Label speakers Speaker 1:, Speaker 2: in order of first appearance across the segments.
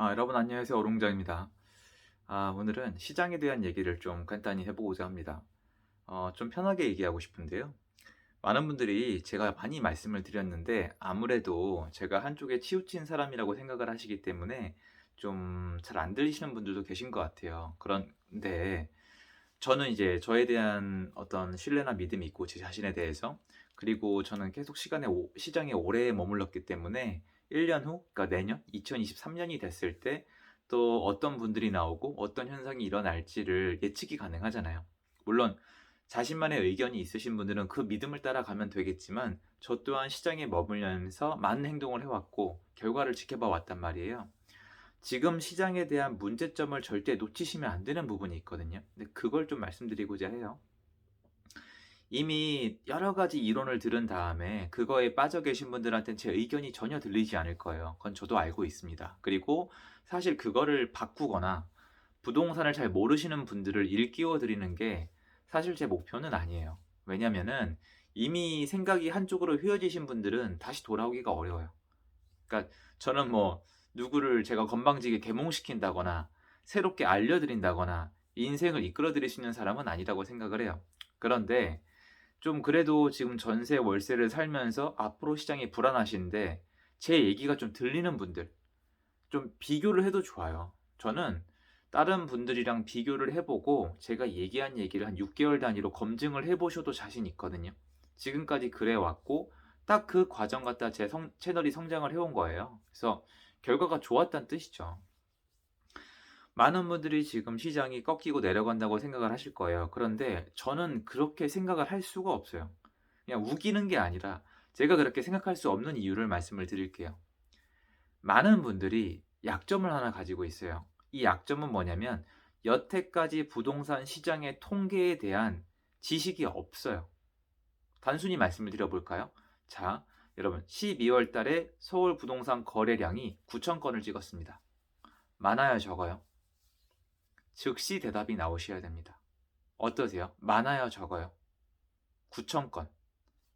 Speaker 1: 여러분 안녕하세요. 오롱장입니다. 오늘은 시장에 대한 얘기를 좀 간단히 해보고자 합니다. 좀 편하게 얘기하고 싶은데요. 많은 분들이 제가 많이 말씀을 드렸는데 아무래도 제가 한쪽에 치우친 사람이라고 생각을 하시기 때문에 좀 잘 안 들리시는 분들도 계신 것 같아요. 그런데 저는 이제 저에 대한 어떤 신뢰나 믿음이 있고 제 자신에 대해서, 그리고 저는 계속 시장에 오래 머물렀기 때문에 1년 후, 그러니까 내년 2023년이 됐을 때 또 어떤 분들이 나오고 어떤 현상이 일어날지를 예측이 가능하잖아요. 물론 자신만의 의견이 있으신 분들은 그 믿음을 따라가면 되겠지만, 저 또한 시장에 머물면서 많은 행동을 해왔고 결과를 지켜봐 왔단 말이에요. 지금 시장에 대한 문제점을 절대 놓치시면 안 되는 부분이 있거든요. 근데 그걸 좀 말씀드리고자 해요. 이미 여러 가지 이론을 들은 다음에 그거에 빠져 계신 분들한테는 제 의견이 전혀 들리지 않을 거예요. 그건 저도 알고 있습니다. 그리고 사실 그거를 바꾸거나 부동산을 잘 모르시는 분들을 일깨워 드리는 게 사실 제 목표는 아니에요. 왜냐면은 이미 생각이 한쪽으로 휘어지신 분들은 다시 돌아오기가 어려워요. 그러니까 저는 뭐 누구를 제가 건방지게 계몽시킨다거나 새롭게 알려드린다거나 인생을 이끌어 드릴 수 있는 사람은 아니라고 생각을 해요. 그런데 좀 그래도 지금 전세 월세를 살면서 앞으로 시장이 불안하신데 제 얘기가 좀 들리는 분들, 좀 비교를 해도 좋아요. 저는 다른 분들이랑 비교를 해 보고 제가 얘기한 얘기를 한 6 개월 단위로 검증을 해 보셔도 자신 있거든요. 지금까지 그래 왔고 딱 그 과정 갖다 제 채널이 성장을 해온 거예요. 그래서 결과가 좋았다는 뜻이죠. 많은 분들이 지금 시장이 꺾이고 내려간다고 생각을 하실 거예요. 그런데 저는 그렇게 생각을 할 수가 없어요. 그냥 우기는 게 아니라 제가 그렇게 생각할 수 없는 이유를 말씀을 드릴게요. 많은 분들이 약점을 하나 가지고 있어요. 이 약점은 뭐냐면 여태까지 부동산 시장의 통계에 대한 지식이 없어요. 단순히 말씀을 드려볼까요? 자, 여러분 12월 달에 서울 부동산 거래량이 9천 건을 찍었습니다. 많아요, 적어요? 즉시 대답이 나오셔야 됩니다. 어떠세요? 많아요, 적어요? 9천 건.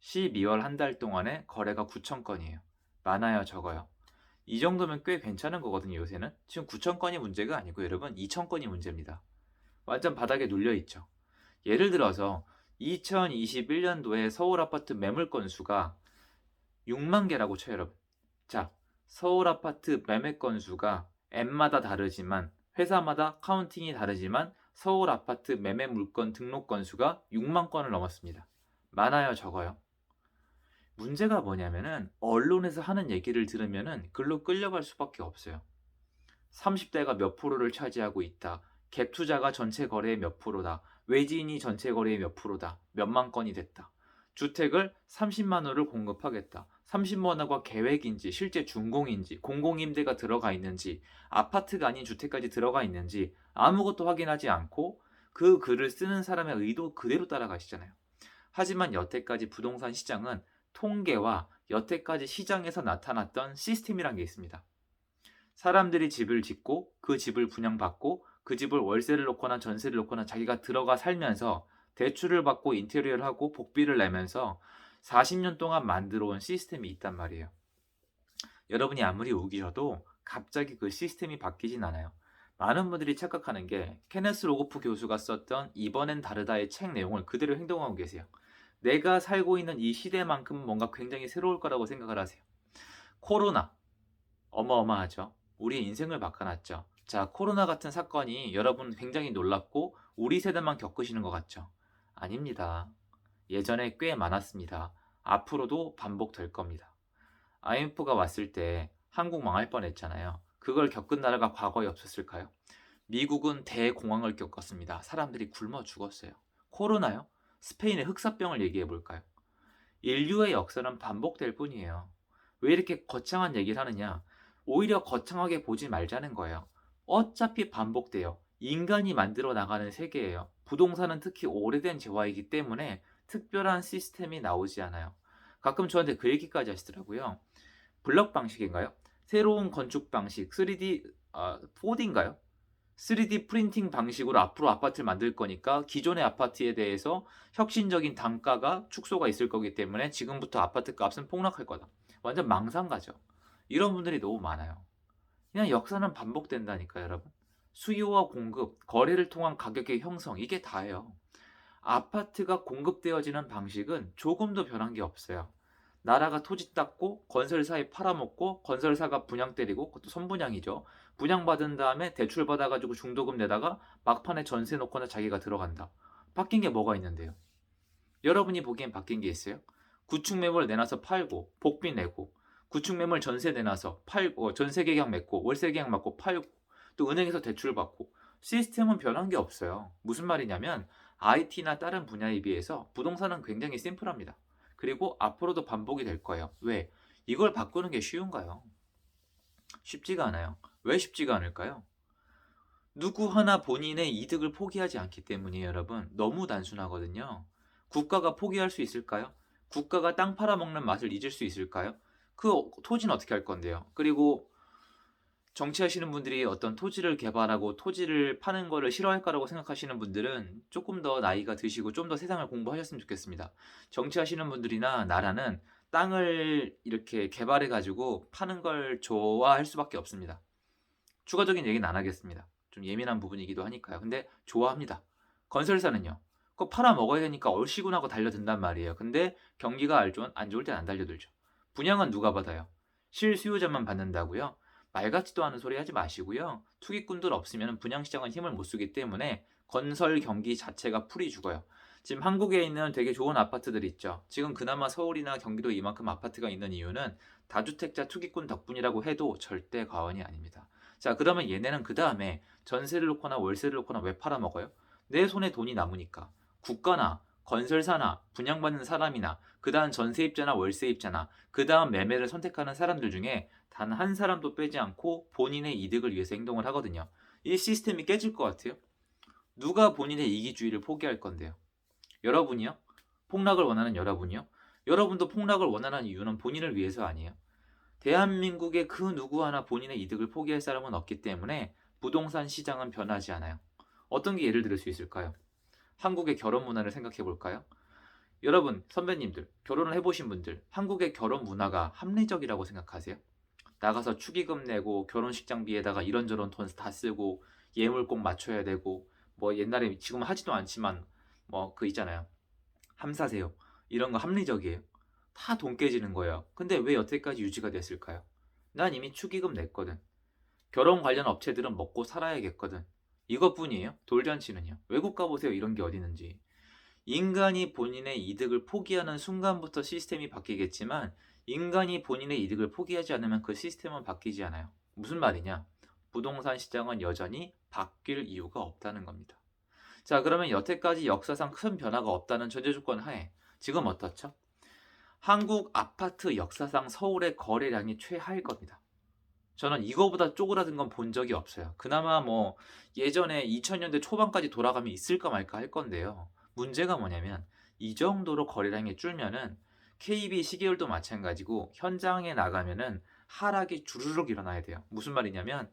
Speaker 1: 12월 한 달 동안에 거래가 9천 건이에요. 많아요, 적어요? 이 정도면 꽤 괜찮은 거거든요, 요새는. 지금 9천 건이 문제가 아니고 여러분 2천 건이 문제입니다. 완전 바닥에 눌려 있죠. 예를 들어서 2021년도에 서울 아파트 매물 건수가 6만 개라고 쳐요, 여러분. 자, 서울 아파트 매매 건수가 앱마다 다르지만, 회사마다 카운팅이 다르지만 서울 아파트 매매 물건 등록 건수가 6만 건을 넘었습니다. 많아요, 적어요? 문제가 뭐냐면은 언론에서 하는 얘기를 들으면은 글로 끌려갈 수밖에 없어요. 30대가 몇 프로를 차지하고 있다. 갭 투자가 전체 거래의 몇 프로다. 외지인이 전체 거래의 몇 프로다. 몇만 건이 됐다. 주택을 30만 호를 공급하겠다. 30만 호가 계획인지 실제 준공인지 공공임대가 들어가 있는지 아파트가 아닌 주택까지 들어가 있는지 아무것도 확인하지 않고 그 글을 쓰는 사람의 의도 그대로 따라가시잖아요. 하지만 여태까지 부동산 시장은 통계와 여태까지 시장에서 나타났던 시스템이란 게 있습니다. 사람들이 집을 짓고 그 집을 분양받고 그 집을 월세를 놓거나 전세를 놓거나 자기가 들어가 살면서 대출을 받고 인테리어를 하고 복비를 내면서 40년 동안 만들어 온 시스템이 있단 말이에요. 여러분이 아무리 우기셔도 갑자기 그 시스템이 바뀌진 않아요. 많은 분들이 착각하는 게 케네스 로고프 교수가 썼던 이번엔 다르다의 책 내용을 그대로 행동하고 계세요. 내가 살고 있는 이 시대만큼 뭔가 굉장히 새로울 거라고 생각을 하세요. 코로나 어마어마하죠. 우리의 인생을 바꿔놨죠. 자, 코로나 같은 사건이 여러분 굉장히 놀랍고 우리 세대만 겪으시는 것 같죠? 아닙니다. 예전에 꽤 많았습니다. 앞으로도 반복될 겁니다. IMF가 왔을 때 한국 망할 뻔했잖아요. 그걸 겪은 나라가 과거에 없었을까요? 미국은 대공황을 겪었습니다. 사람들이 굶어 죽었어요. 코로나요? 스페인의 흑사병을 얘기해 볼까요? 인류의 역사는 반복될 뿐이에요. 왜 이렇게 거창한 얘기를 하느냐? 오히려 거창하게 보지 말자는 거예요. 어차피 반복돼요. 인간이 만들어 나가는 세계예요. 부동산은 특히 오래된 재화이기 때문에 특별한 시스템이 나오지 않아요. 가끔 저한테 그 얘기까지 하시더라고요. 블럭 방식인가요? 새로운 건축 방식, 3D, 4D인가요? 3D 프린팅 방식으로 앞으로 아파트를 만들 거니까 기존의 아파트에 대해서 혁신적인 단가가 축소가 있을 거기 때문에 지금부터 아파트 값은 폭락할 거다. 완전 망상가죠. 이런 분들이 너무 많아요. 그냥 역사는 반복된다니까요, 여러분. 수요와 공급, 거래를 통한 가격의 형성 이게 다예요. 아파트가 공급되어지는 방식은 조금도 변한 게 없어요. 나라가 토지 땄고 건설사에 팔아먹고 건설사가 분양 때리고 그것도 선분양이죠. 분양받은 다음에 대출 받아가지고 중도금 내다가 막판에 전세 놓거나 자기가 들어간다. 바뀐 게 뭐가 있는데요? 여러분이 보기엔 바뀐 게 있어요? 구축 매물 내놔서 팔고 복비 내고 구축 매물 전세 내놔서 팔고 전세 계약 맺고 월세 계약 맞고 팔고 또 은행에서 대출 받고 시스템은 변한 게 없어요. 무슨 말이냐면 IT나 다른 분야에 비해서 부동산은 굉장히 심플합니다. 그리고 앞으로도 반복이 될 거예요. 왜? 이걸 바꾸는 게 쉬운가요? 쉽지가 않아요. 왜 쉽지가 않을까요? 누구 하나 본인의 이득을 포기하지 않기 때문이에요, 여러분. 너무 단순하거든요. 국가가 포기할 수 있을까요? 국가가 땅 팔아먹는 맛을 잊을 수 있을까요? 그 토지는 어떻게 할 건데요? 그리고 정치하시는 분들이 어떤 토지를 개발하고 토지를 파는 거를 싫어할 거라고 생각하시는 분들은 조금 더 나이가 드시고 좀 더 세상을 공부하셨으면 좋겠습니다. 정치하시는 분들이나 나라는 땅을 이렇게 개발해 가지고 파는 걸 좋아할 수밖에 없습니다. 추가적인 얘기는 안 하겠습니다. 좀 예민한 부분이기도 하니까요. 근데 좋아합니다. 건설사는요. 그거 팔아먹어야 되니까 얼씨구나고 달려든단 말이에요. 근데 경기가 안 좋을 땐 안 달려들죠. 분양은 누가 받아요? 실수요자만 받는다고요? 말 같지도 않은 소리 하지 마시고요. 투기꾼들 없으면 분양시장은 힘을 못 쓰기 때문에 건설 경기 자체가 풀이 죽어요. 지금 한국에 있는 되게 좋은 아파트들 있죠. 지금 그나마 서울이나 경기도에 이만큼 아파트가 있는 이유는 다주택자 투기꾼 덕분이라고 해도 절대 과언이 아닙니다. 자, 그러면 얘네는 그 다음에 전세를 놓거나 월세를 놓거나 왜 팔아먹어요? 내 손에 돈이 남으니까. 국가나 건설사나 분양받는 사람이나 그 다음 전세입자나 월세입자나 그 다음 매매를 선택하는 사람들 중에 단 한 사람도 빼지 않고 본인의 이득을 위해서 행동을 하거든요. 이 시스템이 깨질 것 같아요? 누가 본인의 이기주의를 포기할 건데요? 여러분이요? 폭락을 원하는 여러분이요? 여러분도 폭락을 원하는 이유는 본인을 위해서 아니에요? 대한민국의 그 누구 하나 본인의 이득을 포기할 사람은 없기 때문에 부동산 시장은 변하지 않아요. 어떤 게 예를 들을 수 있을까요? 한국의 결혼 문화를 생각해 볼까요? 여러분, 선배님들, 결혼을 해보신 분들, 한국의 결혼 문화가 합리적이라고 생각하세요? 나가서 축의금 내고 결혼식 장비에다가 이런저런 돈 다 쓰고 예물 꼭 맞춰야 되고 뭐 옛날에 지금 하지도 않지만 뭐 그 있잖아요. 함사세요. 이런 거 합리적이에요. 다 돈 깨지는 거예요. 근데 왜 여태까지 유지가 됐을까요? 난 이미 축의금 냈거든. 결혼 관련 업체들은 먹고 살아야겠거든. 이것뿐이에요. 돌잔치는요. 외국 가보세요. 이런 게 어디 있는지. 인간이 본인의 이득을 포기하는 순간부터 시스템이 바뀌겠지만 인간이 본인의 이득을 포기하지 않으면 그 시스템은 바뀌지 않아요. 무슨 말이냐? 부동산 시장은 여전히 바뀔 이유가 없다는 겁니다. 자, 그러면 여태까지 역사상 큰 변화가 없다는 전제 조건 하에 지금 어떻죠? 한국 아파트 역사상 서울의 거래량이 최하일 겁니다. 저는 이거보다 쪼그라든 건 본 적이 없어요. 그나마 뭐 예전에 2000년대 초반까지 돌아가면 있을까 말까 할 건데요. 문제가 뭐냐면 이 정도로 거래량이 줄면은 KB 시계열도 마찬가지고 현장에 나가면은 하락이 주르륵 일어나야 돼요. 무슨 말이냐면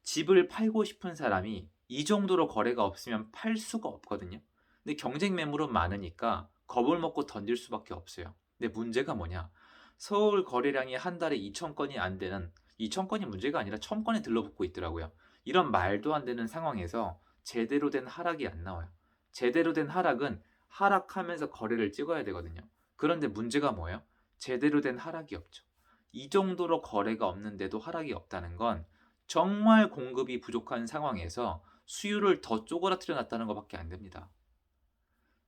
Speaker 1: 집을 팔고 싶은 사람이 이 정도로 거래가 없으면 팔 수가 없거든요. 근데 경쟁 매물은 많으니까 겁을 먹고 던질 수밖에 없어요. 근데 문제가 뭐냐? 서울 거래량이 한 달에 2,000건이 안 되는 2,000건이 문제가 아니라 1,000건에 들러붙고 있더라고요. 이런 말도 안 되는 상황에서 제대로 된 하락이 안 나와요. 제대로 된 하락은 하락하면서 거래를 찍어야 되거든요. 그런데 문제가 뭐예요? 제대로 된 하락이 없죠. 이 정도로 거래가 없는데도 하락이 없다는 건 정말 공급이 부족한 상황에서 수요를 더 쪼그라뜨려 놨다는 것밖에 안 됩니다.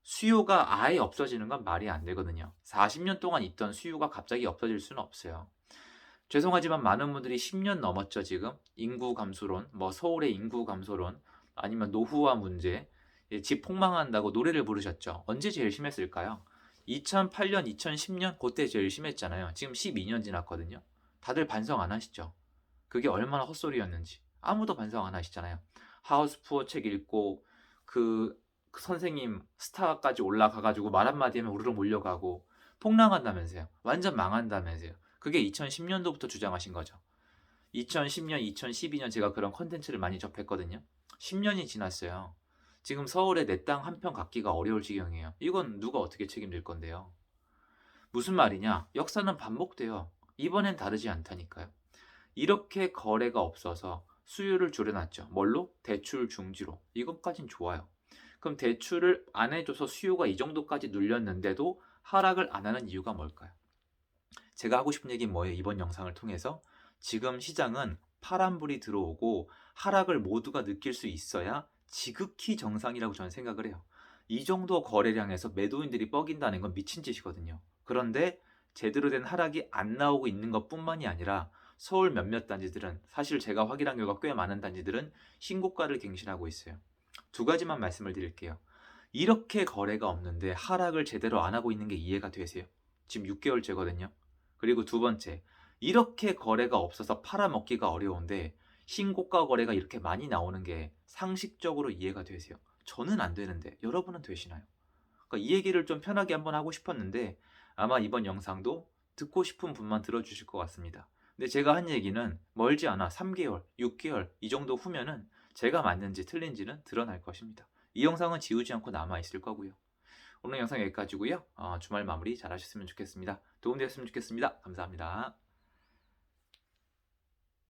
Speaker 1: 수요가 아예 없어지는 건 말이 안 되거든요. 40년 동안 있던 수요가 갑자기 없어질 수는 없어요. 죄송하지만 많은 분들이 10년 넘었죠, 지금. 인구 감소론, 뭐 서울의 인구 감소론, 아니면 노후화 문제, 집 폭망한다고 노래를 부르셨죠. 언제 제일 심했을까요? 2008년, 2010년 그때 제일 심했잖아요. 지금 12년 지났거든요. 다들 반성 안 하시죠? 그게 얼마나 헛소리였는지. 아무도 반성 안 하시잖아요. 하우스 푸어 책 읽고 그 선생님 스타까지 올라가가지고 말 한마디 하면 우르르 몰려가고 폭락한다면서요. 완전 망한다면서요. 그게 2010년도부터 주장하신 거죠. 2010년, 2012년 제가 그런 컨텐츠를 많이 접했거든요. 10년이 지났어요. 지금 서울에 내 땅 한 평 갖기가 어려울 지경이에요. 이건 누가 어떻게 책임질 건데요? 무슨 말이냐? 역사는 반복돼요. 이번엔 다르지 않다니까요. 이렇게 거래가 없어서 수요를 줄여놨죠. 뭘로? 대출 중지로. 이것까진 좋아요. 그럼 대출을 안 해줘서 수요가 이 정도까지 눌렸는데도 하락을 안 하는 이유가 뭘까요? 제가 하고 싶은 얘기는 뭐예요? 이번 영상을 통해서 지금 시장은 파란불이 들어오고 하락을 모두가 느낄 수 있어야 지극히 정상이라고 저는 생각을 해요. 이 정도 거래량에서 매도인들이 뻐긴다는 건 미친 짓이거든요. 그런데 제대로 된 하락이 안 나오고 있는 것뿐만이 아니라 서울 몇몇 단지들은, 사실 제가 확인한 결과 꽤 많은 단지들은 신고가를 갱신하고 있어요. 두 가지만 말씀을 드릴게요. 이렇게 거래가 없는데 하락을 제대로 안 하고 있는 게 이해가 되세요? 지금 6개월째거든요. 그리고 두 번째, 이렇게 거래가 없어서 팔아먹기가 어려운데 신고가 거래가 이렇게 많이 나오는 게 상식적으로 이해가 되세요? 저는 안 되는데 여러분은 되시나요? 그러니까 이 얘기를 좀 편하게 한번 하고 싶었는데 아마 이번 영상도 듣고 싶은 분만 들어주실 것 같습니다. 근데 제가 한 얘기는 멀지 않아 3개월, 6개월 이 정도 후면은 제가 맞는지 틀린지는 드러날 것입니다. 이 영상은 지우지 않고 남아있을 거고요. 오늘 영상 여기까지고요. 주말 마무리 잘 하셨으면 좋겠습니다. 도움되었으면 좋겠습니다. 감사합니다.